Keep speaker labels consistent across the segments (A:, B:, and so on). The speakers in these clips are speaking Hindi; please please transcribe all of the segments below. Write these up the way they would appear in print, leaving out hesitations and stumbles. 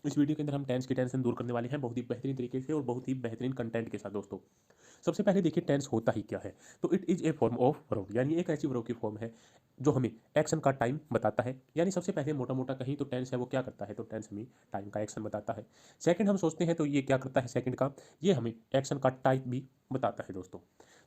A: इस वीडियो के अंदर हम टेंस की टेंशन दूर करने वाले हैं बहुत ही बेहतरीन तरीके से और बहुत ही बेहतरीन कंटेंट के साथ दोस्तों। सबसे पहले देखिए टेंस होता ही क्या है। तो it is a form of verb, यानी एक ऐसी वर्ब की फॉर्म है जो हमें एक्शन का टाइम बताता है। यानी सबसे पहले मोटा मोटा कहीं तो टेंस है वो क्या करता है, तो टेंस हमें टाइम का एक्शन बताता है। सेकंड हम सोचते हैं तो ये क्या करता है, सेकंड का ये हमें एक्शन का टाइप भी बताता है दोस्तों।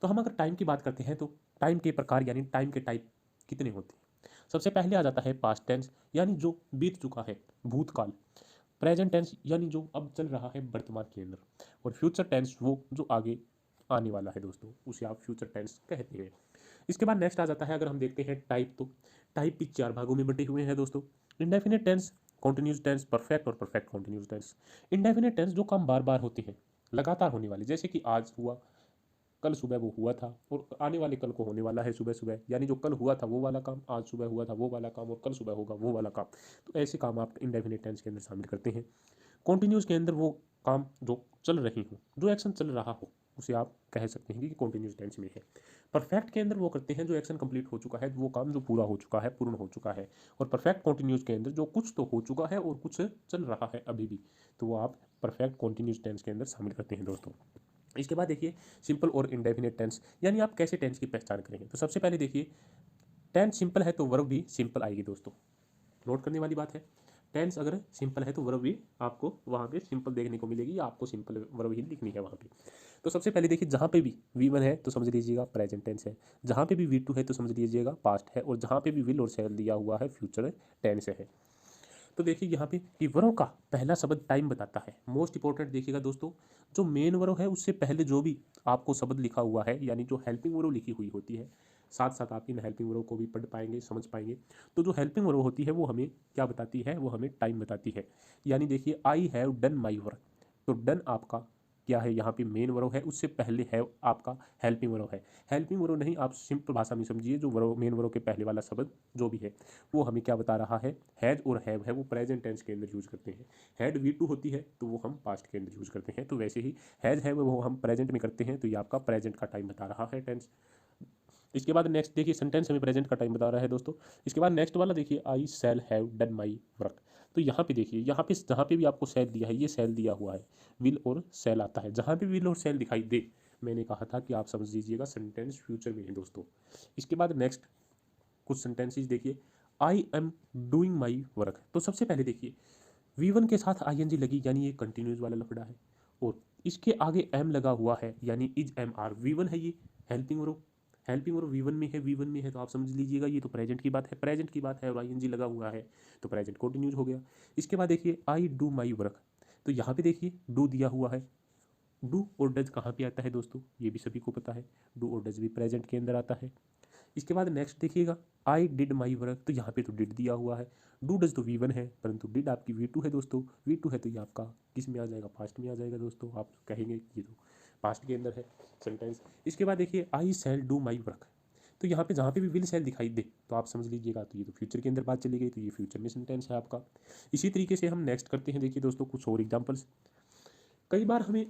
A: तो हम अगर टाइम की बात करते हैं तो टाइम के प्रकार यानी टाइम के टाइप कितने होते हैं। सबसे पहले आ जाता है पास्ट टेंस, यानी जो बीत चुका है, भूतकाल। प्रेजेंट टेंस यानी जो अब चल रहा है वर्तमान के अंदर। और फ्यूचर टेंस वो जो आगे आने वाला है दोस्तों, उसे आप फ्यूचर टेंस कहते हैं। इसके बाद नेक्स्ट आ जाता है, अगर हम देखते हैं टाइप, तो टाइप भी चार भागों में बटे हुए हैं दोस्तों। Indefinite tense, continuous tense, perfect और perfect continuous tense. Indefinite tense जो काम बार बार होते हैं, लगातार होने वाले, जैसे कि आज हुआ, कल सुबह वो हुआ था और आने वाले कल को होने वाला है सुबह सुबह, यानी जो कल हुआ था वो वाला काम, आज सुबह हुआ था वो वाला काम और कल सुबह होगा वो वाला काम। तो ऐसे काम आप इंडेफिनिट टेंस के अंदर शामिल करते हैं। कॉन्टिन्यूस के अंदर वो काम जो चल रही हो, जो एक्शन चल रहा हो, उसे आप कह सकते हैं कि कॉन्टिन्यूस टेंस में है। परफेक्ट के अंदर वो करते हैं जो एक्शन कंप्लीट हो चुका है, वो काम जो पूरा हो चुका है, पूर्ण हो चुका है। और परफेक्ट कॉन्टिन्यूस के अंदर जो कुछ तो हो चुका है और कुछ चल रहा है अभी भी, तो वो आप परफेक्ट कॉन्टिन्यूस टेंस के अंदर शामिल करते हैं दोस्तों। इसके बाद देखिए सिंपल और इंडेफिनिट टेंस, यानी आप कैसे टेंस की पहचान करेंगे। तो सबसे पहले देखिए टेंस सिंपल है तो वर्ब भी सिंपल आएगी दोस्तों। नोट करने वाली बात है, टेंस अगर सिंपल है तो वर्ब भी आपको वहाँ पे सिंपल देखने को मिलेगी, या आपको सिंपल वर्ब ही लिखनी है वहाँ पे। तो सबसे पहले देखिए जहाँ पे भी V1 है तो समझ लीजिएगा प्रेजेंट टेंस है, जहाँ पे भी V2 है तो समझ लीजिएगा पास्ट है, और जहाँ पे भी विल और शैल दिया हुआ है फ्यूचर टेंस है। तो देखिए यहाँ पे कि वर्ब का पहला शब्द टाइम बताता है। मोस्ट इंपॉर्टेंट देखिएगा दोस्तों, जो मेन वर्ब है उससे पहले जो भी आपको शब्द लिखा हुआ है, यानी जो हेल्पिंग वर्ब लिखी हुई होती है, साथ साथ आप इन हेल्पिंग वर्ब को भी पढ़ पाएंगे, समझ पाएंगे। तो जो हेल्पिंग वर्ब होती है वो हमें क्या बताती है, वो हमें टाइम बताती है। यानी देखिए I have done my work, तो डन आपका क्या है, यहाँ पे मेन वर्ब है, उससे पहले है आपका हेल्पिंग वर्ब है। हेल्पिंग वर्ब नहीं, आप सिंपल भाषा में समझिए, जो वर्ब मेन वर्ब के पहले वाला शब्द जो भी है वो हमें क्या बता रहा है, हैज़ और हैव है वो प्रेजेंट टेंस के अंदर यूज करते हैं। हैड V2 होती है तो वो हम पास्ट के अंदर यूज करते हैं। तो वैसे ही हैज़ है वो हम प्रेजेंट में करते हैं, तो ये आपका प्रेजेंट का टाइम बता रहा है टेंस। इसके बाद नेक्स्ट देखिए सेंटेंस हमें प्रेजेंट का टाइम बता रहा है दोस्तों। इसके बाद नेक्स्ट वाला देखिए I shall have done my work. तो यहाँ पे देखिए, यहाँ पे जहाँ पे भी आपको शैल दिया है, ये शैल दिया हुआ है, विल और शैल आता है। जहाँ पे विल और शैल दिखाई दे, मैंने कहा था कि आप समझ लीजिएगा सेंटेंस फ्यूचर में है दोस्तों। इसके बाद नेक्स्ट कुछ सेंटेंसेस देखिए, I am doing my work. तो सबसे पहले देखिए V1 के साथ ING लगी, यानी ये कंटिन्यूस वाला लफड़ा है, और इसके आगे एम लगा हुआ है, यानी इज एम आर। V1 है ये helping verb, helping verb V1 में है, V1 में है तो आप समझ लीजिएगा ये तो प्रेजेंट की बात है, प्रेजेंट की बात है और ING लगा हुआ है तो प्रेजेंट कंटिन्यूस हो गया। इसके बाद देखिए आई डू माई वर्क, तो यहाँ पे देखिए डू दिया हुआ है। डू और डज कहाँ पे आता है दोस्तों, ये भी सभी को पता है, डू और डज भी प्रेजेंट के अंदर आता है। इसके बाद नेक्स्ट देखिएगा आई डिड माई वर्क, तो यहाँ पे तो डिड दिया हुआ है। डू डज तो V1 है, परंतु डिड आपकी V2 है दोस्तों। V2 है तो ये आपका किस में आ जाएगा, पास्ट में आ जाएगा दोस्तों। आप कहेंगे ये तो पास्ट के अंदर है सेंटेंस। इसके बाद देखिए I shall do my work, तो यहाँ पे जहाँ पे भी विल शैल दिखाई दे तो आप समझ लीजिएगा तो ये तो फ्यूचर के अंदर बात चली गई, तो ये फ्यूचर में सेंटेंस है आपका। इसी तरीके से हम नेक्स्ट करते हैं, देखिए दोस्तों कुछ और एग्जाम्पल्स। कई बार हमें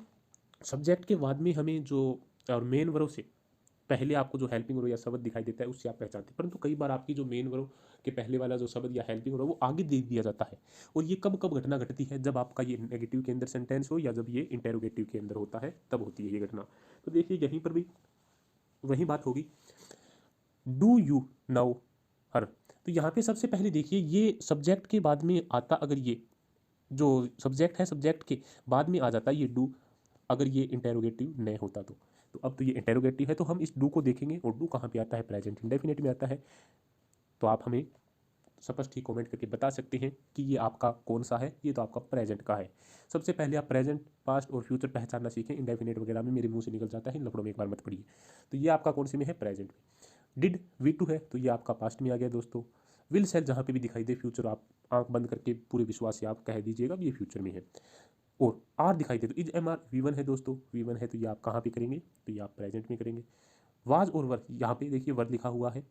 A: सब्जेक्ट के बाद में हमें जो और मेन वर्ब से पहले आपको जो हेल्पिंग वर्ब या शब्द दिखाई देता है उससे आप पहचानते हैं, परंतु कई बार आपकी जो मेन वर्ब के पहले वाला जो शब्द या हेल्पिंग वर्ब वो आगे दे दिया जाता है। और ये कब कब घटना घटती है, जब आपका ये नेगेटिव के अंदर सेंटेंस हो या जब ये इंटेरोगेटिव के अंदर होता है तब होती है ये घटना। तो देखिए यहीं पर भी वही बात होगी, डू यू नाउ हर। तो यहाँ पे सबसे पहले देखिए ये सब्जेक्ट के बाद में आता, अगर ये जो सब्जेक्ट है सब्जेक्ट के बाद में आ जाता है ये डू, अगर ये इंटेरोगेटिव नहीं होता तो अब तो ये इंटेरोगेटिव है तो हम इस डू को देखेंगे, और डू कहाँ पे आता है, प्रेजेंट इंडेफिनिट में आता है। तो आप हमें स्पष्ट ही कमेंट करके बता सकते हैं कि ये आपका कौन सा है, ये तो आपका प्रेजेंट का है। सबसे पहले आप प्रेजेंट, पास्ट और फ्यूचर पहचानना सीखें। इंडेफिनिट वगैरह में मेरे मुंह से निकल जाता है, इन लफड़ों में एक बार मत पड़िए। तो ये आपका कौन से में है, प्रेजेंट में। डिड V2 है तो ये आपका पास्ट में आ गया दोस्तों। विल सेल जहाँ पे भी दिखाई दे फ्यूचर, आप आंख बंद करके पूरे विश्वास से आप कह दीजिएगा ये फ्यूचर में है। और आर दिखाई दे तो इज एम आर V1 है दोस्तों, V1 है तो ये आप कहाँ पे करेंगे, तो ये आप प्रेजेंट में करेंगे। वाज और वर, यहाँ पे देखिए वर लिखा हुआ है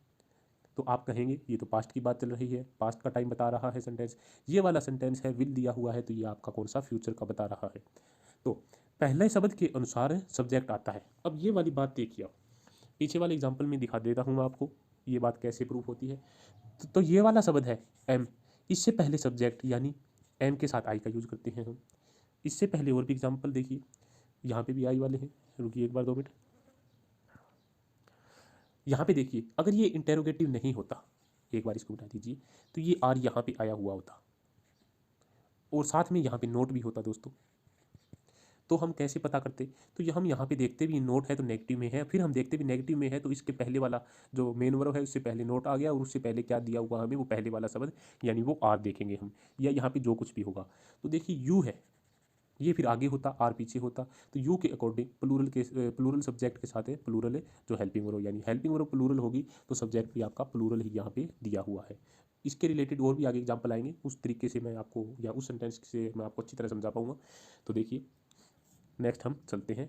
A: तो आप कहेंगे ये तो पास्ट की बात चल रही है, पास्ट का टाइम बता रहा है सेंटेंस। ये वाला सेंटेंस है विल दिया हुआ है तो ये आपका कौन सा, फ्यूचर का बता रहा है। तो पहले शब्द के अनुसार सब्जेक्ट आता है। अब ये वाली बात देखिए, आप पीछे वाले एग्जाम्पल में दिखा देता हूँ मैं आपको ये बात कैसे प्रूफ होती है। तो ये वाला शब्द है एम, इससे पहले सब्जेक्ट यानी एम के साथ आई का यूज़ करते हैं हम। इससे पहले और भी एग्जाम्पल देखिए, यहाँ पे भी आई वाले हैं, रुकिए एक बार 2 मिनट। यहाँ पे देखिए, अगर ये इंटेरोगेटिव नहीं होता, एक बार इसको बता दीजिए, तो ये आर यहाँ पे आया हुआ होता और साथ में यहाँ पे नोट भी होता दोस्तों। तो हम कैसे पता करते, तो ये हम यहाँ पे देखते भी नोट है तो नेगेटिव में है, फिर हम देखते भी नेगेटिव में है तो इसके पहले वाला जो मेन वर्ब है उससे पहले नोट आ गया और उससे पहले क्या दिया हुआ हमें, वो पहले वाला शब्द यानी वो आर देखेंगे हम, या यहाँ पे जो कुछ भी होगा। तो देखिए यू है, ये फिर आगे होता, आर पीछे होता, तो यू के अकॉर्डिंग प्लूरल सब्जेक्ट के साथ है, प्लूरल है जो हेल्पिंग वर्ब, यानी हेल्पिंग वर्ब प्लूरल होगी तो सब्जेक्ट भी आपका प्लूरल ही यहाँ पे दिया हुआ है। इसके रिलेटेड और भी आगे एग्जाम्पल आएंगे, उस तरीके से मैं आपको या उस सेंटेंस से मैं आपको अच्छी तरह समझा पाऊंगा। तो देखिए नेक्स्ट हम चलते हैं,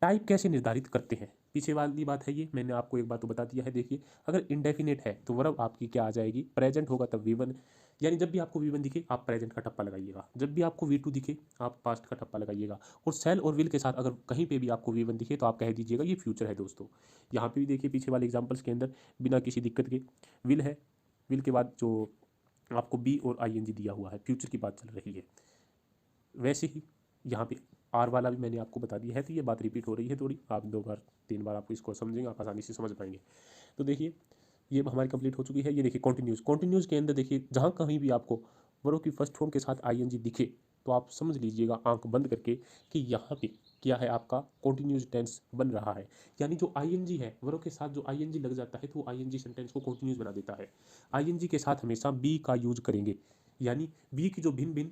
A: टाइप कैसे निर्धारित करते हैं। पीछे वाली बात है, ये मैंने आपको एक बार तो बता दिया है। देखिए अगर इंडेफिनेट है तो वर्ब आपकी क्या आ जाएगी, प्रेजेंट होगा तब V1, यानी जब भी आपको V1 दिखे आप प्रेजेंट का ठप्पा लगाइएगा, जब भी आपको V2 दिखे आप पास्ट का ठप्पा लगाइएगा, और सेल और विल के साथ अगर कहीं पे भी आपको V1 दिखे तो आप कह दीजिएगा ये फ्यूचर है दोस्तों। यहाँ पे भी देखिए पीछे वाले एग्जाम्पल्स के अंदर बिना किसी दिक्कत के विल है, विल के बाद जो आपको बी और ING दिया हुआ है, फ्यूचर की बात चल रही है। वैसे ही यहाँ पे आर वाला भी मैंने आपको बता दिया है, तो ये बात रिपीट हो रही है थोड़ी, आप 2 बार 3 बार आपको इसको समझेंगे, आप आसानी से समझ पाएंगे। तो देखिए ये हमारी कंप्लीट हो चुकी है। ये देखिए कॉन्टिन्यूस के अंदर देखिए जहाँ कहीं भी आपको वर्ब की फर्स्ट फॉर्म के साथ ING दिखे तो आप समझ लीजिएगा आंख बंद करके कि यहाँ पे क्या है, आपका कॉन्टिन्यूस टेंस बन रहा है। यानी जो ING है, वर्ब के साथ जो ING लग जाता है तो वो ING सेंटेंस को कॉन्टिन्यूस बना देता है। ING के साथ हमेशा बी का यूज करेंगे, यानी बी की जो भिन्न भिन्न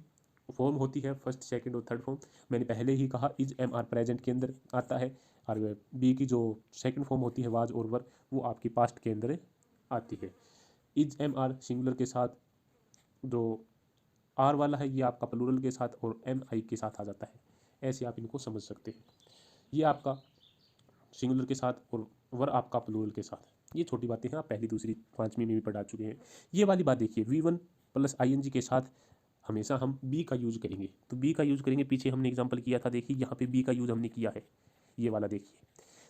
A: फॉर्म होती है, फर्स्ट सेकंड और थर्ड फॉर्म, मैंने पहले ही कहा इज MR प्रेजेंट के अंदर आता है, और बी की जो सेकंड फॉर्म होती है वाज और वर, वो आपकी पास्ट के अंदर आती है। इज MR सिंगुलर के साथ, जो आर वाला है ये आपका प्लूरल के साथ और MI के साथ आ जाता है। ऐसे आप इनको समझ सकते हैं, ये आपका सिंगुलर के साथ और वर आपका प्लूरल के साथ। ये छोटी बातें हैं, आप पहली दूसरी पाँचवीं में भी पढ़ा चुके हैं। ये वाली बात देखिए, V1 प्लस ING के साथ हमेशा हम बी का यूज़ करेंगे, तो बी का यूज़ करेंगे, पीछे हमने एग्जांपल किया था, देखिए यहाँ पे बी का यूज़ हमने किया है, ये वाला देखिए।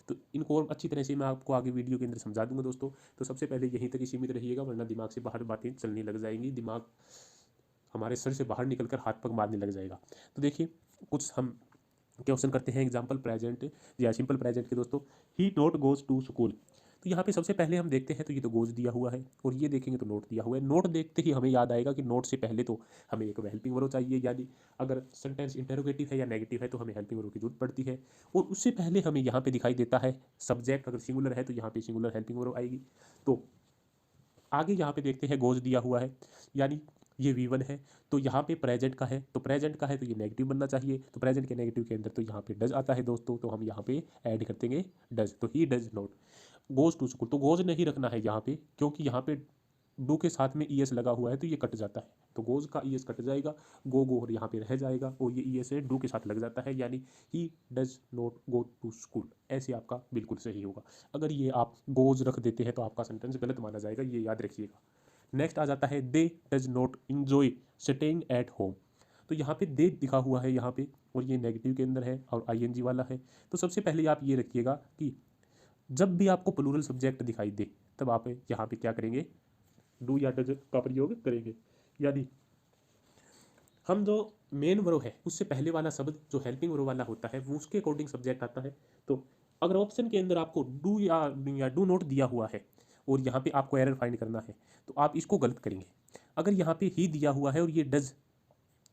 A: तो इनको और अच्छी तरह से मैं आपको आगे वीडियो के अंदर समझा दूंगा दोस्तों। तो सबसे पहले यहीं तक ही सीमित रहिएगा, वरना दिमाग से बाहर बातें चलने लग जाएंगी, दिमाग हमारे सर से बाहर निकलकर हाथ पग मारने लग जाएगा। तो देखिए कुछ हम क्वेश्चन करते हैं एग्जाम्पल प्रेजेंट या सिंपल प्रेजेंट के दोस्तों। ही नॉट गोज टू स्कूल, तो यहाँ पे सबसे पहले हम देखते हैं तो ये तो गोज दिया हुआ है, और ये देखेंगे तो नोट दिया हुआ है। नोट देखते ही हमें याद आएगा कि नोट से पहले तो हमें एक हेल्पिंग वर्ब चाहिए, यानी अगर सेंटेंस इंटेरोगेटिव है या नेगेटिव है तो हमें हेल्पिंग वर्ब की जरूरत पड़ती है। और उससे पहले हमें यहाँ पे दिखाई देता है सब्जेक्ट, अगर सिंगुलर है तो यहाँ पे सिंगुलर हेल्पिंग वर्ब आएगी। तो आगे यहाँ पे देखते हैं गोज दिया हुआ है, यानी ये V1 है, तो यहाँ पे प्रेजेंट का है, तो प्रेजेंट का है तो ये नेगेटिव बनना चाहिए, तो प्रेजेंट के नेगेटिव के अंदर तो यहाँ पे डज आता है दोस्तों, तो हम यहाँ पे ऐड कर देंगे डज, तो he does not goes to school. तो गोज नहीं रखना है यहाँ पे, क्योंकि यहाँ पे डू के साथ में ES लगा हुआ है तो ये कट जाता है, तो गोज का ES कट जाएगा, गो और यहाँ पे रह जाएगा, और ये ES है डू के साथ लग जाता है, यानी he does not go to school. ऐसे आपका बिल्कुल सही होगा। अगर ये आप गोज रख देते हैं तो आपका सेंटेंस गलत माना जाएगा, ये याद रखिएगा। नेक्स्ट आ जाता है दे does not enjoy staying at home, तो यहाँ पे दे दिखा हुआ है यहाँ पे, और ये नेगेटिव के अंदर है और ING वाला है। तो सबसे पहले आप ये रखिएगा कि जब भी आपको प्लूरल सब्जेक्ट दिखाई दे तब आप यहाँ पे क्या करेंगे, डू या डज का प्रयोग करेंगे, यानी हम जो मेन वर्ब है उससे पहले वाला शब्द जो हेल्पिंग वर्ब वाला होता है वो उसके अकॉर्डिंग सब्जेक्ट आता है। तो अगर ऑप्शन के अंदर आपको डू या डू नॉट दिया हुआ है और यहाँ पे आपको एरर फाइंड करना है तो आप इसको गलत करेंगे। अगर यहाँ पे ही दिया हुआ है और ये डज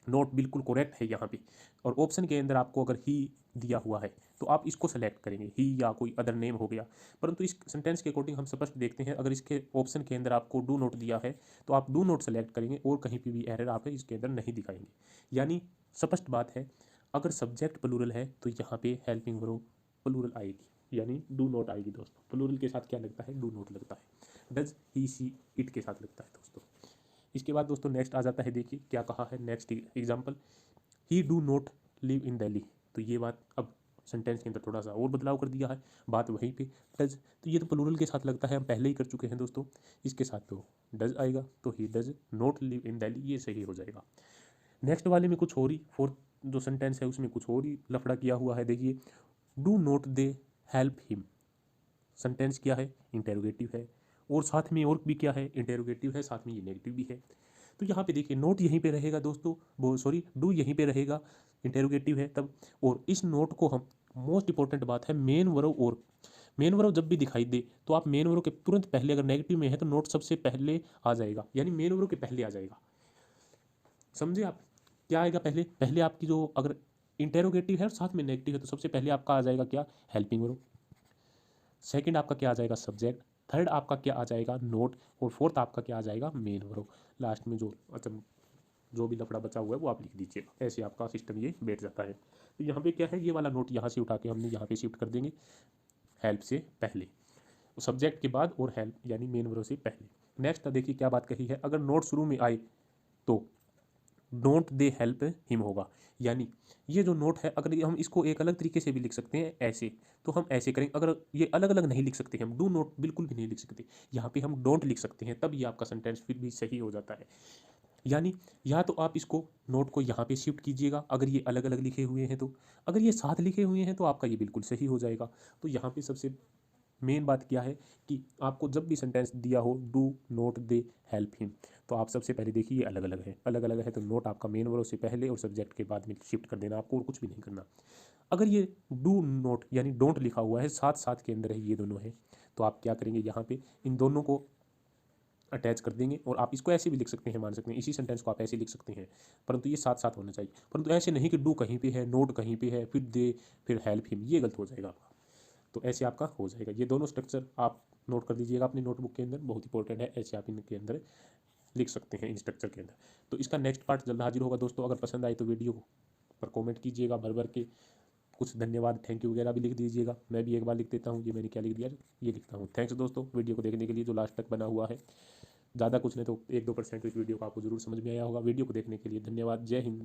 A: नोट बिल्कुल करेक्ट है यहाँ पे, और ऑप्शन के अंदर आपको अगर ही दिया हुआ है तो आप इसको सेलेक्ट करेंगे, ही या कोई अदर नेम हो गया। परंतु इस सेंटेंस के अकॉर्डिंग हम स्पष्ट देखते हैं, अगर इसके ऑप्शन के अंदर आपको डू नोट दिया है तो आप डू नोट सेलेक्ट करेंगे और कहीं पे भी एरर आप इसके अंदर नहीं दिखाएंगे। यानी स्पष्ट बात है, अगर सब्जेक्ट प्लूरल है तो यहाँ पे हेल्पिंग वर्ब प्लूरल आएगी, यानी डू नॉट आएगी दोस्तों। प्लूरल के साथ क्या लगता है, डू नॉट लगता है। डज ही सी इट के साथ लगता है दोस्तों। इसके बाद दोस्तों नेक्स्ट आ जाता है, देखिए क्या कहा है next example, he do not live in Delhi, तो ये बात अब सेंटेंस के अंदर थोड़ा सा और बदलाव कर दिया है, बात वहीं पे डज, तो ये तो प्लूरल के साथ लगता है, हम पहले ही कर चुके हैं दोस्तों। इसके साथ तो डज आएगा, तो he does not live in Delhi, ये सही हो जाएगा। नेक्स्ट वाले में कुछ और ही, फोर्थ जो सेंटेंस है उसमें कुछ और ही लफड़ा किया हुआ है। देखिए do not they help him, sentence क्या है, इंटेरोगेटिव है, और साथ में और भी क्या है, इंटेरोगेटिव है, साथ में ये नेगेटिव भी है। तो यहाँ पे देखिए नोट यहीं पे रहेगा दोस्तों, वो सॉरी डू यहीं पे रहेगा, इंटेरोगेटिव है तब। और इस नोट को हम, मोस्ट इंपॉर्टेंट बात है, मेन वर्ब, और मेन वर्ब जब भी दिखाई दे तो आप मेन वर्ब के तुरंत पहले, अगर नेगेटिव में है तो नोट सबसे पहले आ जाएगा, यानी मेन वर्ब के पहले आ जाएगा। समझे आप? क्या आएगा पहले? पहले आपकी जो अगर इंटेरोगेटिव है और साथ में नेगेटिव है तो सबसे पहले आपका आ जाएगा क्या? Helping verb. सेकंड आपका क्या आ जाएगा? सब्जेक्ट। थर्ड आपका क्या आ जाएगा? नोट। और फोर्थ आपका क्या आ जाएगा? Main verb. लास्ट में जो अच्छा जो भी लफड़ा बचा हुआ है वो आप लिख दीजिएगा। ऐसे आपका सिस्टम ये बैठ जाता है। तो यहाँ पे क्या है, ये वाला नोट यहाँ से उठा के हमने यहाँ पे शिफ्ट कर देंगे, हेल्प से पहले, सब्जेक्ट के बाद और हेल्प यानी मेन वर्ब से पहले। नेक्स्ट देखिए क्या बात कही है, अगर नोट शुरू में आए तो डोंट दे हेल्प हिम होगा। यानी ये जो नोट है, अगर हम इसको एक अलग तरीके से भी लिख सकते हैं ऐसे, तो हम ऐसे करेंगे। अगर ये अलग अलग नहीं लिख सकते, हम डू नोट बिल्कुल भी नहीं लिख सकते, यहाँ पे हम डोंट लिख सकते हैं, तब ये आपका सेंटेंस फिर भी सही हो जाता है। यानी या तो आप इसको नोट को यहाँ पे शिफ्ट कीजिएगा अगर ये अलग अलग लिखे हुए हैं तो, अगर ये साथ लिखे हुए हैं तो आपका ये बिल्कुल सही हो जाएगा। तो यहाँ पे सबसे मेन बात क्या है कि आपको जब भी सेंटेंस दिया हो do not they help him, तो आप सबसे पहले देखिए ये अलग अलग है, अलग अलग है तो नोट आपका मेन वर्ब से पहले और सब्जेक्ट के बाद में शिफ्ट कर देना आपको, और कुछ भी नहीं करना। अगर ये डू नोट यानी डोंट लिखा हुआ है, साथ साथ के अंदर है, ये दोनों है, तो आप क्या करेंगे, यहाँ पे इन दोनों को अटैच कर देंगे। और आप इसको ऐसे भी लिख सकते हैं, मान सकते हैं इसी सेंटेंस को आप ऐसे लिख सकते हैं, परंतु ये साथ साथ होना चाहिए, परंतु ऐसे नहीं कि डू कहीं पे है, नोट कहीं पे है, फिर दे, फिर हेल्प हिम, ये गलत हो जाएगा आपका। तो ऐसे आपका हो जाएगा। ये दोनों स्ट्रक्चर आप नोट कर दीजिएगा अपनी नोटबुक के अंदर, बहुत इंपॉर्टेंट है, ऐसे आप इनके अंदर लिख सकते हैं इन स्ट्रक्चर के अंदर। तो इसका नेक्स्ट पार्ट जल्द हाजिर होगा दोस्तों। अगर पसंद आए तो वीडियो पर कमेंट कीजिएगा भर भर के, कुछ धन्यवाद थैंक यू वगैरह भी लिख दीजिएगा। मैं भी एक बार लिख देता हूँ, ये मैंने क्या लिख दिया, ये लिखता हूँ। थैंक्स दोस्तों वीडियो को देखने के लिए, जो लास्ट तक बना हुआ है। ज़्यादा कुछ नहीं तो 1-2% इस वीडियो को आपको जरूर समझ में आया होगा। वीडियो को देखने के लिए धन्यवाद। जय हिंद।